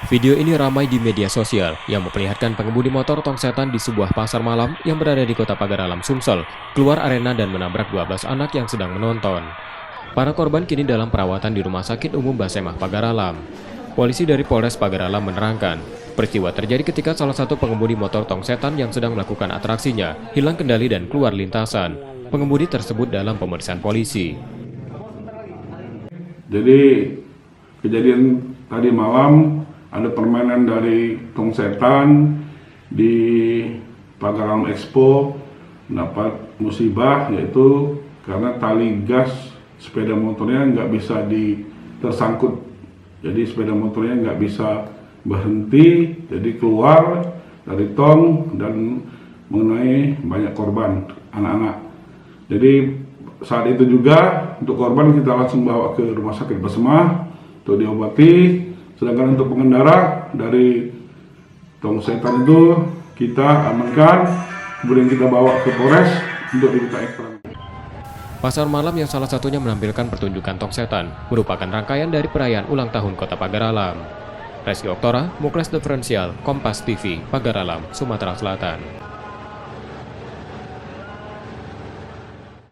Video ini ramai di media sosial yang memperlihatkan pengemudi motor tong setan di sebuah pasar malam yang berada di Kota Pagaralam, Sumsel, keluar arena dan menabrak 12 anak yang sedang menonton. Para korban kini dalam perawatan di Rumah Sakit Umum Basemah Pagaralam. Polisi dari Polres Pagaralam menerangkan, peristiwa terjadi ketika salah satu pengemudi motor tong setan yang sedang melakukan atraksinya hilang kendali dan keluar lintasan. Pengemudi tersebut dalam pemeriksaan polisi. Jadi kejadian tadi malam ada permainan dari tong setan di Pagaralam Expo, mendapat musibah yaitu karena tali gas sepeda motornya nggak bisa tersangkut. Jadi sepeda motornya nggak bisa berhenti, jadi keluar dari tong dan mengenai banyak korban anak-anak. Jadi saat itu juga untuk korban kita langsung bawa ke Rumah Sakit Basemah untuk diobati. Sedangkan untuk pengendara dari tong setan itu kita amankan, kemudian kita bawa ke Polres untuk diminta keterangan. Pasar malam yang salah satunya menampilkan pertunjukan tong setan merupakan rangkaian dari perayaan ulang tahun Kota Pagaralam. Reski Oktora, Muklas Diferensial, Kompas TV, Pagaralam, Sumatera Selatan.